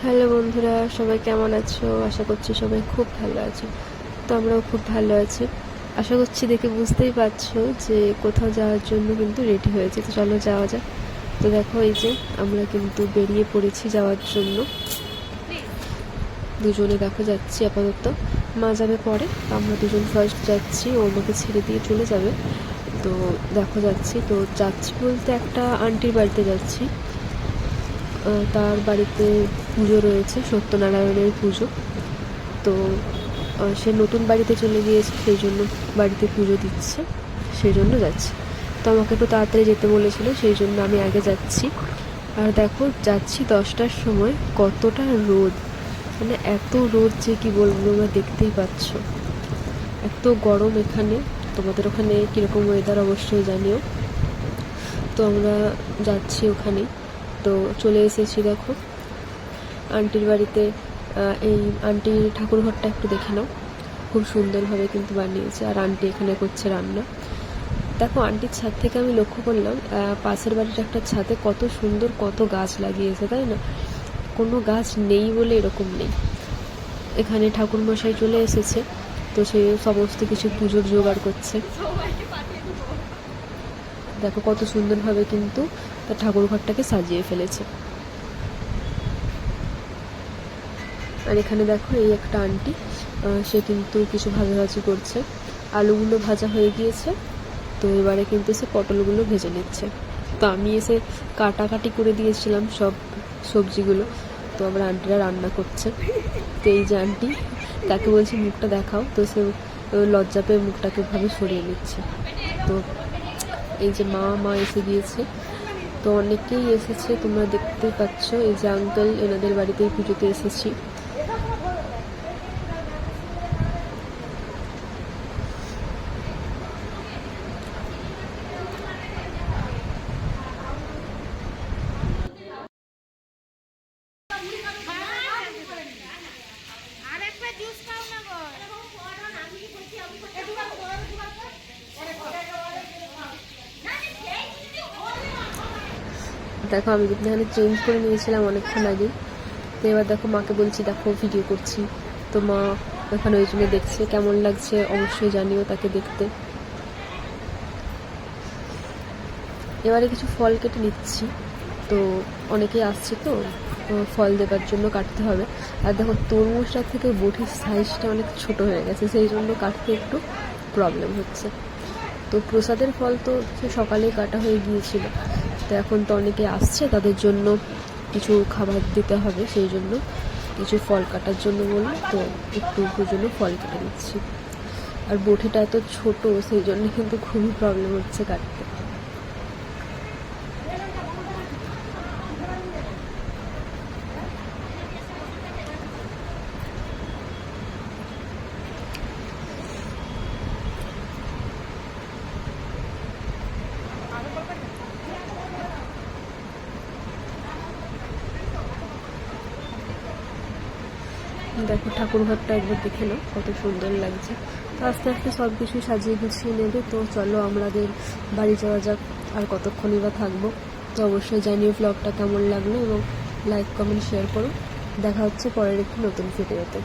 Hello বন্ধুরা, সবাই কেমন আছো? আশা করছি সবাই খুব ভালো আছো। তো আমরাও খুব ভালো আছি। আশা করছি দেখে বুঝতেই পারছো যে কোথাও যাওয়ার জন্য কিন্তু রেডি হয়েছে। তো চলো যাওয়া যাক। তো দেখো, এই যে আমরা কিন্তু বেরিয়ে পড়েছি যাওয়ার জন্য। দুজনে দেখো যাচ্ছি আপাতত। মা যাবে পরে, আমরা দুজন ফার্স্ট যাচ্ছি। ও আমাকে ছেড়ে দিয়ে চলে যাবে। তো দেখো যাচ্ছি। তো যাচ্ছি বলতে একটা আন্টির বাড়িতে যাচ্ছি। তার বাড়িতে পুজো রয়েছে, সত্যনারায়ণের পুজো। তো সে নতুন বাড়িতে চলে গিয়েছে, সেই জন্য বাড়িতে পুজো দিচ্ছে, সেই জন্য যাচ্ছি। তো আমাকে একটু তাড়াতাড়ি যেতে বলেছিল, সেই জন্য আমি আগে যাচ্ছি। আর দেখো যাচ্ছি 10টার সময়, কতটা রোদ, মানে এত রোদ যে কি বলবো, তোমরা দেখতেই পাচ্ছ। এত গরম এখানে। তোমাদের ওখানে কীরকম ওয়েদার অবশ্যই জানিও। তো আমরা যাচ্ছি ওখানেই। তো চলে এসেছি দেখো আন্টির বাড়িতে। এই আন্টির ঠাকুরঘরটা একটু দেখে নাও, খুব সুন্দরভাবে কিন্তু বানিয়েছে। আর আন্টি এখানে করছে রান্না। দেখো আন্টির ছাদ থেকে আমি লক্ষ্য করলাম পাশের বাড়ির একটা ছাদে কত সুন্দর কত গাছ লাগিয়েছে, তাই না? কোনো গাছ নেই বলে এরকম নেই। এখানে ঠাকুরমশাই চলে এসেছে, তো সে সমস্ত কিছু পুজোর জোগাড় করছে। দেখো কত সুন্দরভাবে কিন্তু তার ঠাকুরঘরটাকে সাজিয়ে ফেলেছে। আর এখানে দেখো এই একটা আন্টি, সে কিন্তু কিছু ভাজাভাজি করছে। আলুগুলো ভাজা হয়ে গিয়েছে, তো এবারে কিন্তু সে পটলগুলো ভেজে নিচ্ছে। তো আমি এসে কাটাকাটি করে দিয়েছিলাম সব সবজিগুলো। তো আবার আন্টিরা রান্না করছে। তো এই যে আন্টি, তাকে বলছি মুখটা দেখাও, তো সে লজ্জা পেয়ে মুখটাকে ভাবে সরিয়ে নিচ্ছে। তো এই যে মা এসে গিয়েছে। তো অনেকেই এসেছে, তোমরা দেখতেই পাচ্ছ। এই যে আঙ্কেল, এনাদের বাড়িতেই পুজোতে এসেছি। দেখো আমি কিন্তু এখানে চেঞ্জ করে নিয়েছিলাম অনেকক্ষণ আগেই। তো এবার দেখো মাকে বলছি দেখো ভিডিও করছি। তো মা এখানে ওই জন্য দেখছে, কেমন লাগছে অবশ্যই জানিও তাকে দেখতে। এবারে কিছু ফল কেটে নিচ্ছি। তো অনেকেই আসছে, তো ফল দেবার জন্য কাটতে হবে। আর দেখো তরমুজটার থেকে বটির সাইজটা অনেক ছোট হয়ে গেছে, সেই জন্য কাটতে একটু প্রবলেম হচ্ছে। তো প্রসাদের ফল তো সে সকালেই কাটা হয়ে গিয়েছিল। তো এখন তো অনেকে আসছে, তাদের জন্য কিছু খাবার দিতে হবে, সেই জন্য কিছু ফল কাটার জন্য বললো। তো একটু জন্য ফল কেটে নিচ্ছি। আর বটিটা এত ছোট, সেই জন্য কিন্তু খুবই প্রবলেম হচ্ছে কাটতে। দেখো ঠাকুরঘরটা একবার দেখে নাও, কত সুন্দর লাগছে। তো আস্তে আস্তে সব কিছু সাজিয়ে গুছিয়ে নেবে। তো চলো আমাদের বাড়ি যাওয়া যাক। আর কতক্ষণই বা থাকবো। তো অবশ্যই জানিও ব্লগটা কেমন লাগলো, এবং লাইক কমেন্ট শেয়ার করো। দেখা হচ্ছে পরের একটি নতুন ভিডিওতে।